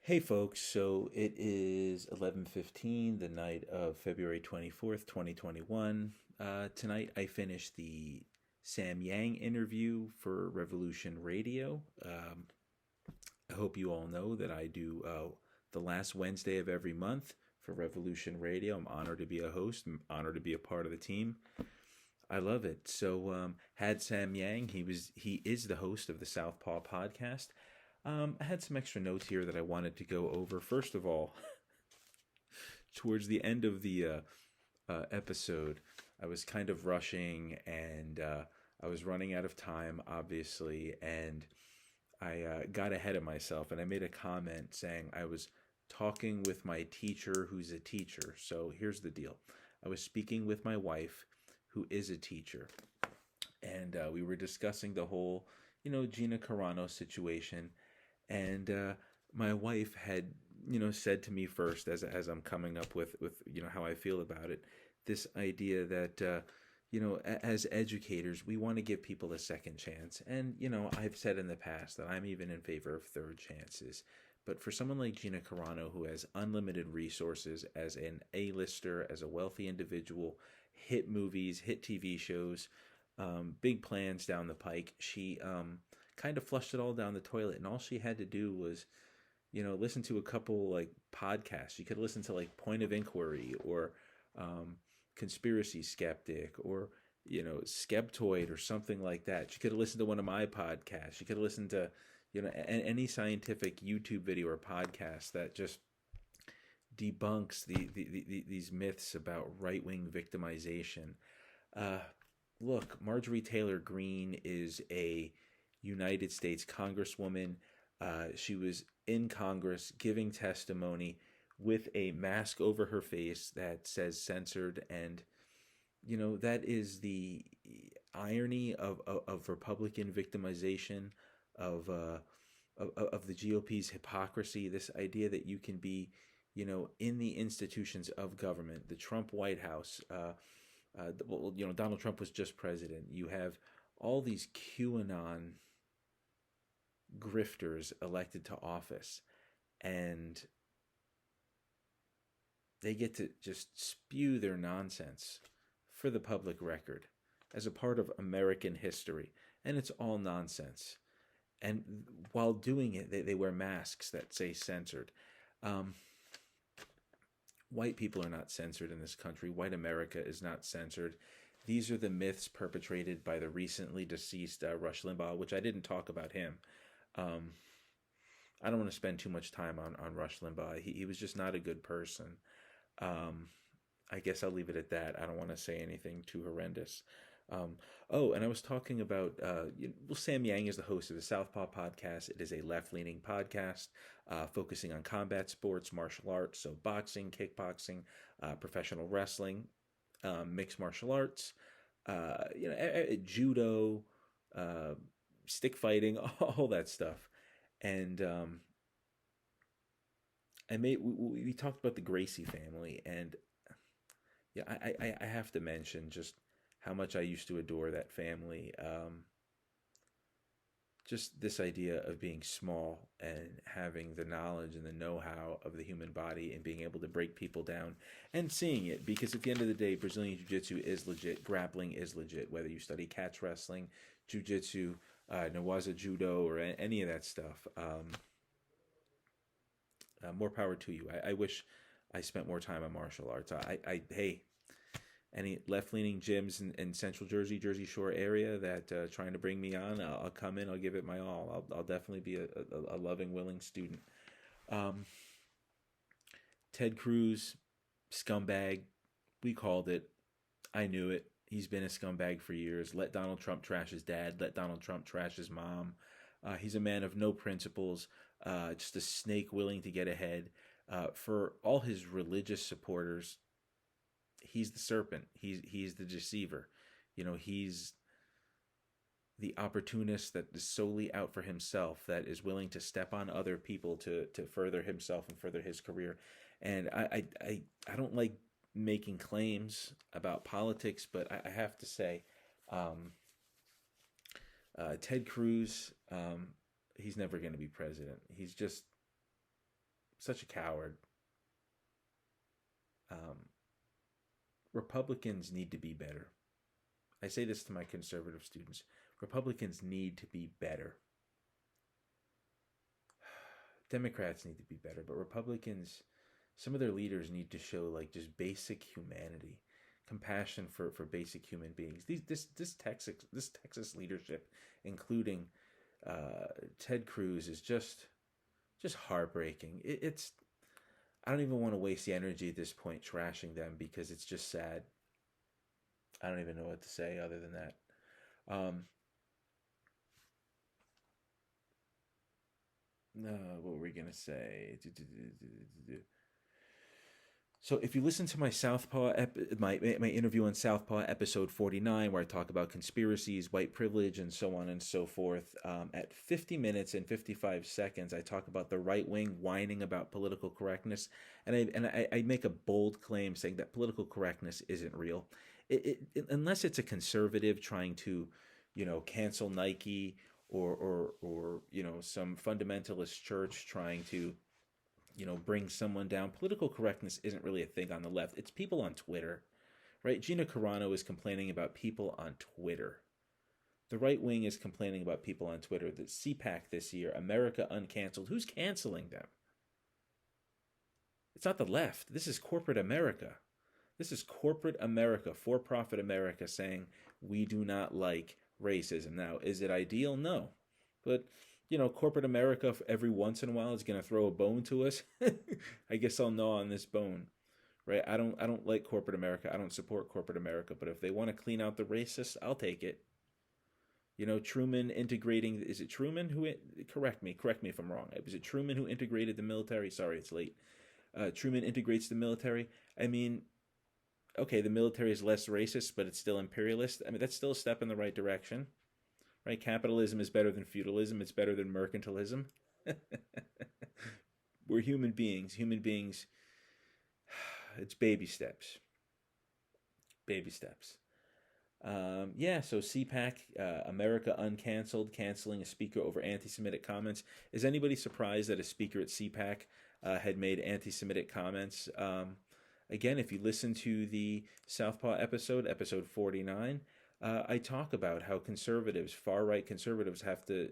Hey folks, so it is 11:15, the night of February 24th, 2021. Tonight I finished the Sam Yang interview for Revolution Radio. I hope you all know that I do the last Wednesday of every month for Revolution Radio. I'm honored to be a host. I'm honored to be a part of the team. I love it. Had Sam Yang. He is the host of the Southpaw podcast. I had some extra notes here that I wanted to go over. First of all, towards the end of the episode, I was kind of rushing and I was running out of time, obviously, and I got ahead of myself and I made a comment saying I was talking with my teacher who's a teacher. So here's the deal: I was speaking with my wife who is a teacher, and we were discussing the whole, Gina Carano situation. And my wife had, said to me first, as I'm coming up with how I feel about it, this idea that as educators we want to give people a second chance. And I've said in the past that I'm even in favor of third chances. But for someone like Gina Carano, who has unlimited resources as an A-lister, as a wealthy individual, hit movies, hit TV shows, big plans down the pike, she kind of flushed it all down the toilet, and all she had to do was, listen to a couple like podcasts. You could listen to like Point of Inquiry or Conspiracy Skeptic or Skeptoid or something like that. She could have listened to one of my podcasts. She could have listened to any scientific YouTube video or podcast that just debunks these myths about right wing victimization. Uh, Look, Marjorie Taylor Greene is a United States Congresswoman. She was in Congress giving testimony with a mask over her face that says censored. And, that is the irony of Republican victimization, of, uh, of the GOP's hypocrisy. This idea that you can be, in the institutions of government, the Trump White House. Donald Trump was just president. You have all these QAnon grifters elected to office, and they get to just spew their nonsense for the public record as a part of American history. And it's all nonsense. And while doing it, they wear masks that say censored. Um, White people are not censored in this country. White America is not censored. These are the myths perpetrated by the recently deceased Rush Limbaugh, which I didn't talk about him. Um, I don't want to spend too much time on Rush Limbaugh. He was just not a good person. Um, I guess I'll leave it at that. I don't want to say anything too horrendous. Um, and I was talking about, Sam Yang is the host of the Southpaw podcast. It is a left-leaning podcast focusing on combat sports, martial arts, so boxing, kickboxing, professional wrestling, mixed martial arts, judo, uh, stick fighting, all that stuff. And we talked about the Gracie family, and yeah, I have to mention just how much I used to adore that family. Just this idea of being small and having the knowledge and the know-how of the human body and being able to break people down and seeing it, because at the end of the day, Brazilian Jiu-Jitsu is legit, grappling is legit, whether you study catch wrestling, Jiu-Jitsu, Nawaza Judo, or any of that stuff. More power to you. I wish I spent more time on martial arts. Hey, any left-leaning gyms in Central Jersey, Jersey Shore area that trying to bring me on, I'll come in. I'll give it my all. I'll definitely be a loving, willing student. Um, Ted Cruz, scumbag. We called it. I knew it. He's been a scumbag for years. Let Donald Trump trash his dad. Let Donald Trump trash his mom. He's a man of no principles. Just a snake willing to get ahead. For all his religious supporters, he's the serpent. He's the deceiver. He's the opportunist that is solely out for himself, that is willing to step on other people to further himself and further his career. And I don't like making claims about politics, but I have to say, Ted Cruz, he's never going to be president. He's just such a coward. Um, Republicans need to be better. I say this to my conservative students. Republicans need to be better. Democrats need to be better, but Republicans, some of their leaders need to show like just basic humanity, compassion for basic human beings. This Texas leadership, including Ted Cruz, is just heartbreaking. It's I don't even want to waste the energy at this point trashing them because it's just sad. I don't even know what to say other than that. Um, no, what were we gonna say? So if you listen to my my interview on Southpaw episode 49, where I talk about conspiracies, white privilege, and so on and so forth, at 50 minutes and 55 seconds, I talk about the right wing whining about political correctness, and I make a bold claim saying that political correctness isn't real, unless it's a conservative trying to, cancel Nike, or some fundamentalist church trying to bring someone down. Political correctness isn't really a thing on the left. It's people on Twitter, right? Gina Carano is complaining about people on Twitter. The right wing is complaining about people on Twitter. The CPAC this year, America Uncanceled. Who's canceling them? It's not the left. This is corporate America. This is corporate America, for-profit America saying we do not like racism. Now, is it ideal? No. But corporate America every once in a while is going to throw a bone to us. I guess I'll gnaw on this bone, right? I don't like corporate America. I don't support corporate America. But if they want to clean out the racists, I'll take it. Truman integrating. Is it Truman who? Correct me if I'm wrong. Was it Truman who integrated the military? Sorry, it's late. Truman integrates the military. I mean, okay, the military is less racist, but it's still imperialist. I mean, that's still a step in the right direction. Right? Capitalism is better than feudalism. It's better than mercantilism. We're human beings. Human beings, it's baby steps. Baby steps. Yeah, so CPAC, America Uncanceled, canceling a speaker over anti-Semitic comments. Is anybody surprised that a speaker at CPAC had made anti-Semitic comments? Again, if you listen to the Southpaw episode 49, I talk about how conservatives, far-right conservatives, have to,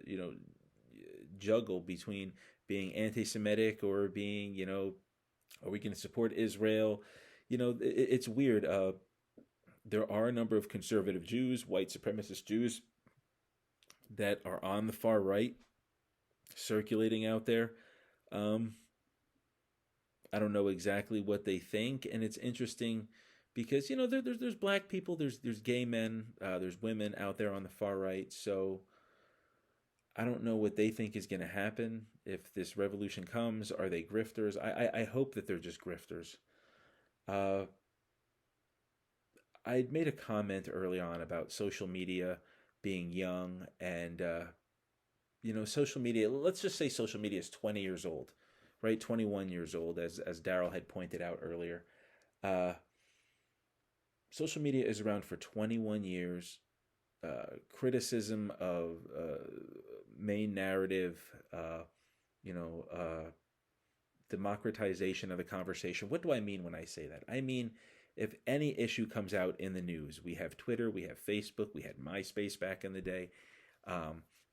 juggle between being anti-Semitic or being, are we going to support Israel? It's weird. There are a number of conservative Jews, white supremacist Jews, that are on the far right, circulating out there. I don't know exactly what they think, and it's interesting because there's black people, there's gay men, there's women out there on the far right. So I don't know what they think is going to happen if this revolution comes. Are they grifters? I hope that they're just grifters. I made a comment early on about social media being young, and social media. Let's just say social media is 20 years old, right? 21 years old, as Daryl had pointed out earlier. Social media is around for 21 years. Criticism of main narrative, democratization of the conversation. What do I mean when I say that? I mean, if any issue comes out in the news, we have Twitter, we have Facebook, we had MySpace back in the day.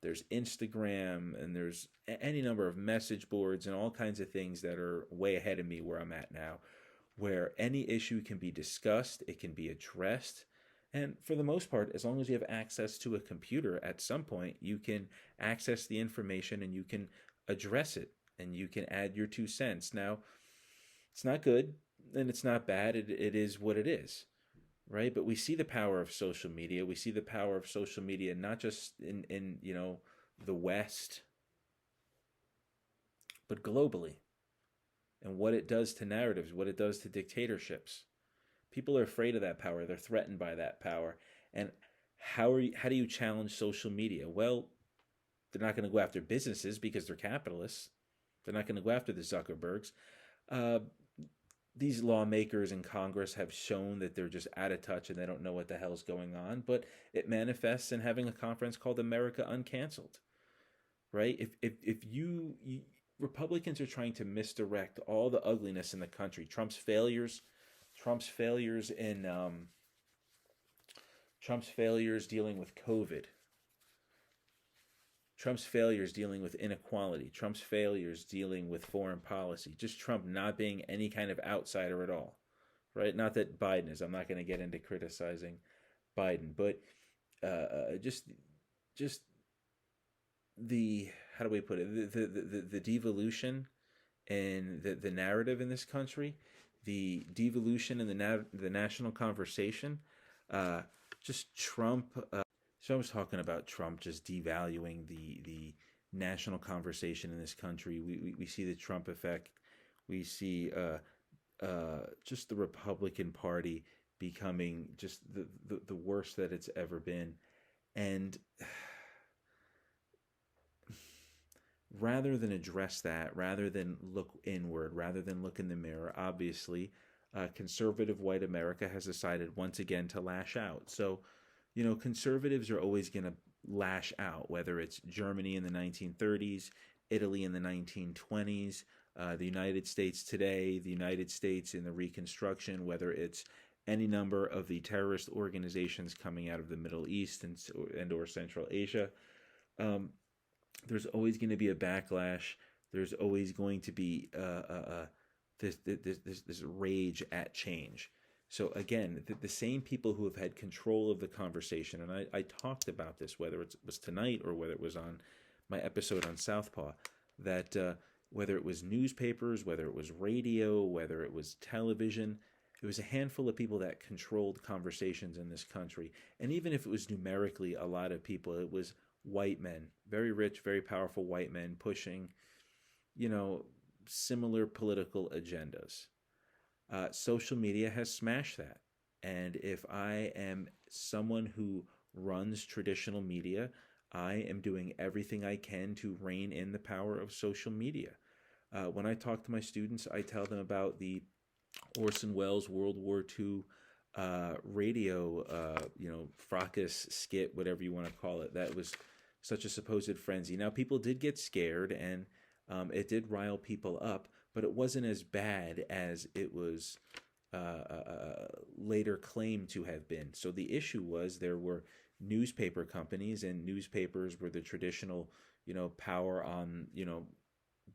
There's Instagram, and there's any number of message boards and all kinds of things that are way ahead of me where I'm at now, where any issue can be discussed, it can be addressed. And for the most part, as long as you have access to a computer, at some point you can access the information and you can address it and you can add your 2 cents. Now, it's not good and it's not bad. It is what it is, right? But we see the power of social media. We see the power of social media not just in the West, but globally, and what it does to narratives, what it does to dictatorships. People are afraid of that power. They're threatened by that power. And how do you challenge social media? Well, they're not going to go after businesses because they're capitalists. They're not going to go after the Zuckerbergs. These lawmakers in Congress have shown that they're just out of touch and they don't know what the hell's going on. But it manifests in having a conference called America Uncanceled, right? If you Republicans are trying to misdirect all the ugliness in the country. Trump's failures in Trump's failures dealing with COVID, Trump's failures dealing with inequality, Trump's failures dealing with foreign policy, just Trump not being any kind of outsider at all, right? Not that Biden is. I'm not going to get into criticizing Biden, but just the, how do we put it, the devolution in the narrative in this country, the devolution in the national conversation, just Trump. So I was talking about Trump just devaluing the national conversation in this country. We see the Trump effect. We see just the Republican Party becoming just the worst that it's ever been. And rather than address that, rather than look inward, rather than look in the mirror, obviously, conservative white America has decided once again to lash out. So, conservatives are always going to lash out, whether it's Germany in the 1930s, Italy in the 1920s, the United States today, the United States in the Reconstruction, whether it's any number of the terrorist organizations coming out of the Middle East and or Central Asia. There's always going to be a backlash. There's always going to be this rage at change. So again, the same people who have had control of the conversation, and I talked about this, whether it was tonight or whether it was on my episode on Southpaw, that whether it was newspapers, whether it was radio, whether it was television, it was a handful of people that controlled conversations in this country. And even if it was numerically a lot of people, it was white men, very rich, very powerful white men pushing, similar political agendas. Social media has smashed that. And if I am someone who runs traditional media, I am doing everything I can to rein in the power of social media. When I talk to my students, I tell them about the Orson Welles World War II radio, fracas skit, whatever you want to call it. That was such a supposed frenzy. Now, people did get scared, and it did rile people up, but it wasn't as bad as it was later claimed to have been. So the issue was there were newspaper companies, and newspapers were the traditional, power on,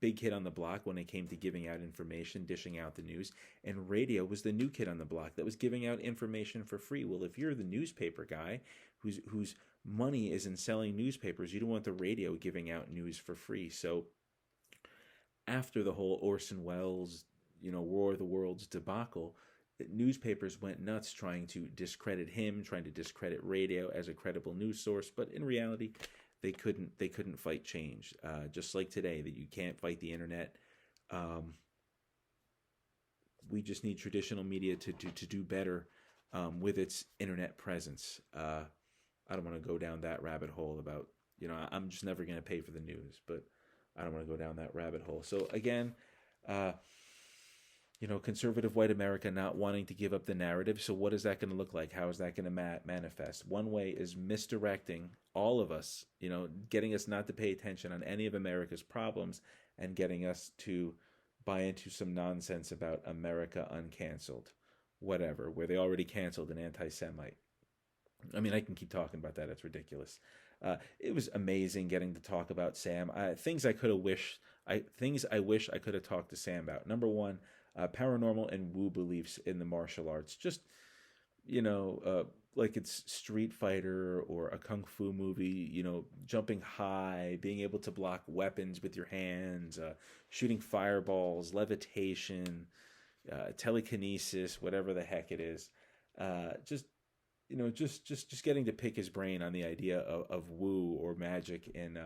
big kid on the block when it came to giving out information, dishing out the news, and radio was the new kid on the block that was giving out information for free. Well, if you're the newspaper guy whose money is in selling newspapers, you don't want the radio giving out news for free. So after the whole Orson Welles, War of the Worlds debacle, newspapers went nuts trying to discredit him, trying to discredit radio as a credible news source, but in reality, they couldn't fight change. Just like today, that you can't fight the internet. We just need traditional media to do better with its internet presence. I don't want to go down that rabbit hole about, I'm just never going to pay for the news, but I don't want to go down that rabbit hole. So again, conservative white America not wanting to give up the narrative. So what is that going to look like? How is that going to manifest? One way is misdirecting all of us, getting us not to pay attention on any of America's problems and getting us to buy into some nonsense about America uncanceled, whatever, where they already canceled an anti-Semite. I mean, I can keep talking about that. It's ridiculous. It was amazing getting to talk about Sam. Things I wish I could have talked to Sam about. Number one, paranormal and woo beliefs in the martial arts. Just, like it's Street Fighter or a Kung Fu movie, jumping high, being able to block weapons with your hands, shooting fireballs, levitation, telekinesis, whatever the heck it is. Just getting to pick his brain on the idea of woo or magic in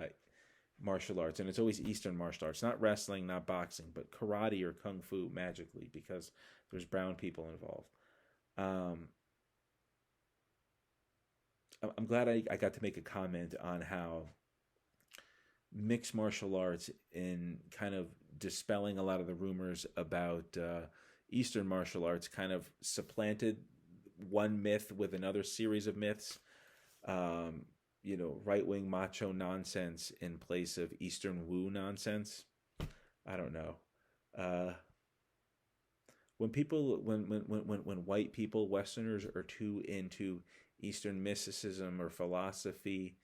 martial arts. And it's always Eastern martial arts, not wrestling, not boxing, but karate or kung fu magically, because there's brown people involved. I'm glad I got to make a comment on how mixed martial arts, in kind of dispelling a lot of the rumors about Eastern martial arts, kind of supplanted one myth with another series of myths. Right-wing macho nonsense in place of Eastern woo nonsense. I don't know. Uh, when white people, Westerners, are too into Eastern mysticism or philosophy,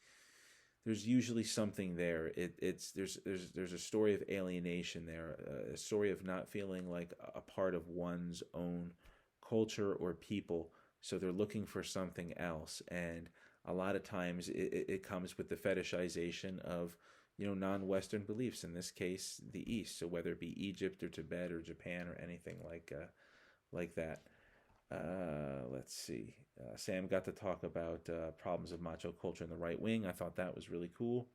there's usually something there. It's there's a story of alienation there, a story of not feeling like a part of one's own culture or people. So they're looking for something else, and a lot of times it comes with the fetishization of non-Western beliefs. In this case, the East. So whether it be Egypt or Tibet or Japan or anything like that. Let's see. Sam got to talk about problems of macho culture in the right wing. I thought that was really cool.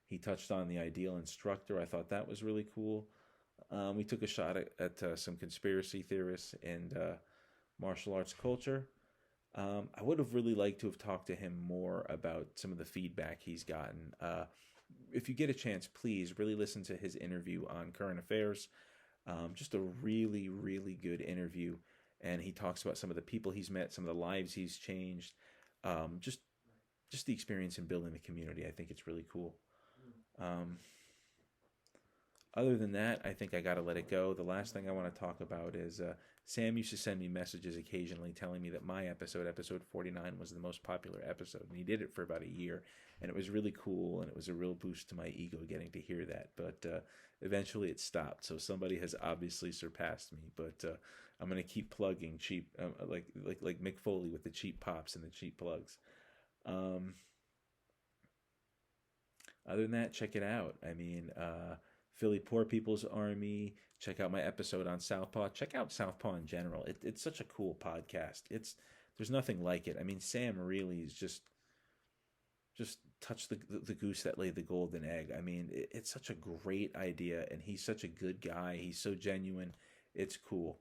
He touched on the ideal instructor. I thought that was really cool. We took a shot at some conspiracy theorists and martial arts culture. I would have really liked to have talked to him more about some of the feedback he's gotten. If you get a chance, please really listen to his interview on current affairs. Just a really, really good interview. And he talks about some of the people he's met, some of the lives he's changed, um, just just the experience in building the community. I think it's really cool. Um, Other than that, I think I got to let it go. The last thing I want to talk about is Sam used to send me messages occasionally telling me that my episode 49, was the most popular episode. And he did it for about a year. And it was really cool. And it was a real boost to my ego getting to hear that. But eventually it stopped. So somebody has obviously surpassed me. But I'm going to keep plugging cheap, like Mick Foley with the cheap pops and the cheap plugs. Um, Other than that, check it out. I mean, Philly Poor People's Army. Check out my episode on Southpaw. Check out Southpaw in general. It's such a cool podcast. There's nothing like it. I mean, Sam really is just touched the goose that laid the golden egg. I mean, it's such a great idea, and he's such a good guy. He's so genuine. It's cool.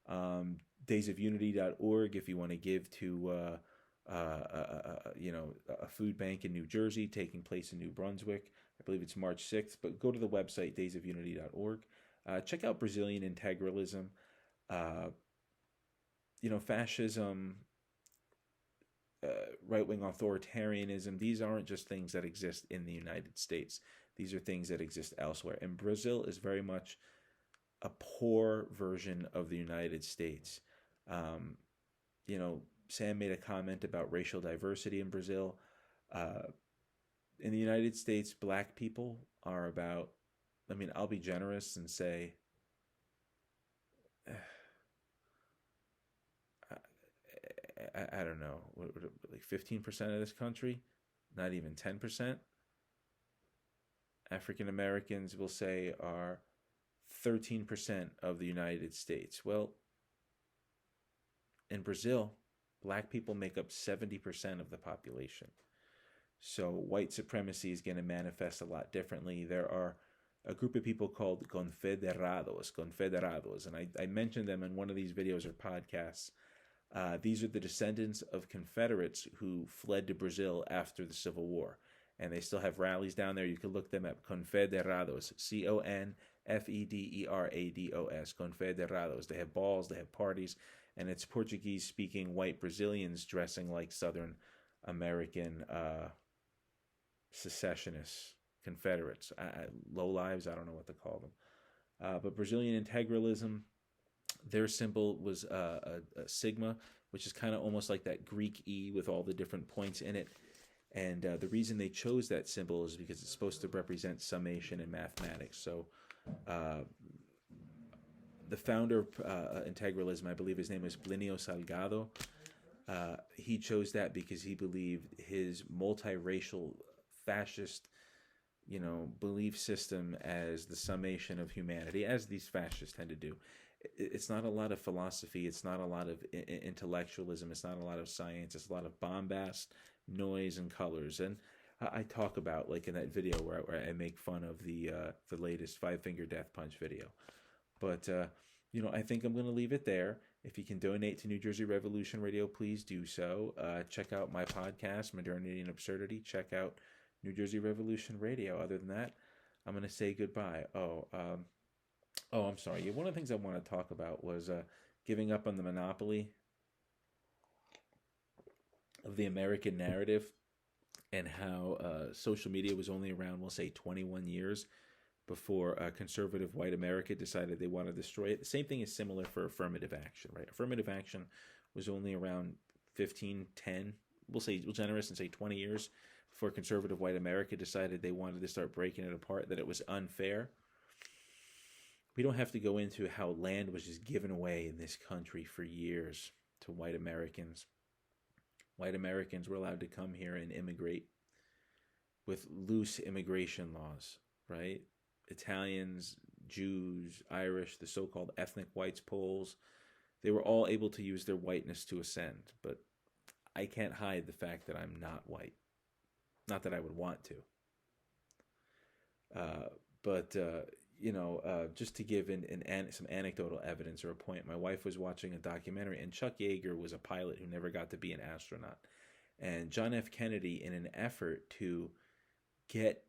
Daysofunity.org if you want to give to a food bank in New Jersey taking place in New Brunswick. I believe it's March 6th, but go to the website daysofunity.org. Check out Brazilian integralism, uh, fascism, right wing authoritarianism. These aren't just things that exist in the United States, these are things that exist elsewhere. And Brazil is very much a poor version of the United States. Um, you know, Sam made a comment about racial diversity in Brazil. Uh, in the United States, black people are about, I mean, I'll be generous and say, I don't know, like 15% of this country, not even 10%. African Americans, will say, are 13% of the United States. Well, in Brazil, black people make up 70% of the population. So white supremacy is going to manifest a lot differently. There are a group of people called confederados, and I mentioned them in one of these videos or podcasts. These are the descendants of Confederates who fled to Brazil after the Civil War. And they still have rallies down there. You can look them up. Confederados. Confederados. Confederados. They have balls. They have parties. And it's Portuguese-speaking white Brazilians dressing like Southern American secessionists, Confederates. Low lives, I don't know what to call them. But Brazilian integralism, their symbol was a sigma, which is kind of almost like that Greek E with all the different points in it. And the reason they chose that symbol is because it's supposed to represent summation in mathematics. So the founder of integralism, I believe his name was Plinio Salgado, he chose that because he believed his multiracial fascist belief system as the summation of humanity, as these fascists tend to do. It's not a lot of philosophy. It's not a lot of intellectualism. It's not a lot of science. It's a lot of bombast, noise, and colors. And I talk about, like in that video where I make fun of the latest Five Finger Death Punch video. But I think I'm going to leave it there. If you can donate to New Jersey Revolution Radio, please do so. Check out my podcast, Modernity and Absurdity. Check out New Jersey Revolution Radio. Other than that, I'm going to say goodbye. I'm sorry. Yeah, one of the things I want to talk about was giving up on the monopoly of the American narrative and how social media was only around, we'll say, 21 years before conservative white America decided they want to destroy it. The same thing is similar for affirmative action, right? Affirmative action was only around 15, 10, we'll generous and say 20 years before conservative white America decided they wanted to start breaking it apart, that it was unfair. We don't have to go into how land was just given away in this country for years to white Americans. White Americans were allowed to come here and immigrate with loose immigration laws, right? Italians, Jews, Irish, the so-called ethnic whites, Poles, they were all able to use their whiteness to ascend. But I can't hide the fact that I'm not white. Not that I would want to. Just to give some anecdotal evidence or a point, my wife was watching a documentary, and Chuck Yeager was a pilot who never got to be an astronaut. And John F. Kennedy, in an effort to get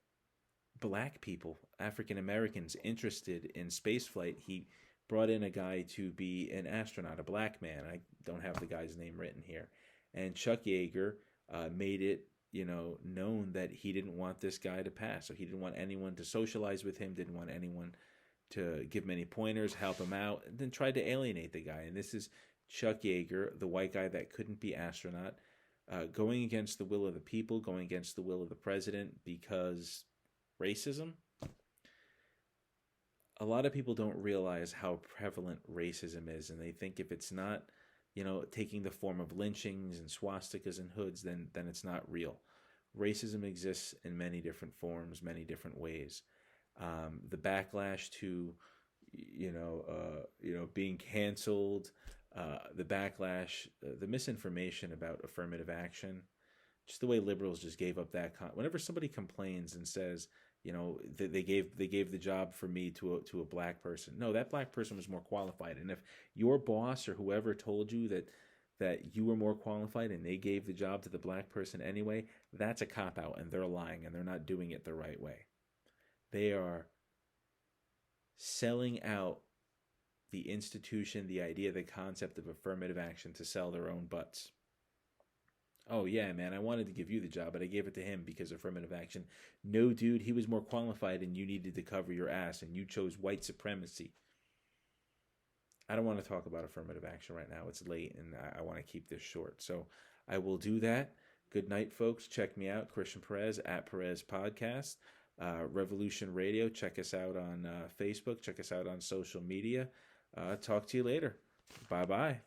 black people, African Americans, interested in spaceflight, he brought in a guy to be an astronaut, a black man. I don't have the guy's name written here. And Chuck Yeager made it known that he didn't want this guy to pass. So he didn't want anyone to socialize with him, didn't want anyone to give him any pointers, help him out, and then tried to alienate the guy. And this is Chuck Yeager, the white guy that couldn't be astronaut, going against the will of the people, going against the will of the president because racism. A lot of people don't realize how prevalent racism is, and they think if it's not taking the form of lynchings and swastikas and hoods, then it's not real. Racism exists in many different forms, many different ways. The backlash to, being canceled, the backlash, the misinformation about affirmative action, just the way liberals just gave up that. Whenever somebody complains and says, they gave the job for me to a black person. No, that black person was more qualified. And if your boss or whoever told you that you were more qualified and they gave the job to the black person anyway, that's a cop-out, and they're lying, and they're not doing it the right way. They are selling out the institution, the idea, the concept of affirmative action to sell their own butts. Oh, yeah, man, I wanted to give you the job, but I gave it to him because of affirmative action. No, dude, he was more qualified and you needed to cover your ass, and you chose white supremacy. I don't want to talk about affirmative action right now. It's late, and I want to keep this short. So I will do that. Good night, folks. Check me out, Christian Perez, at Perez Podcast. Revolution Radio. Check us out on Facebook. Check us out on social media. Talk to you later. Bye-bye.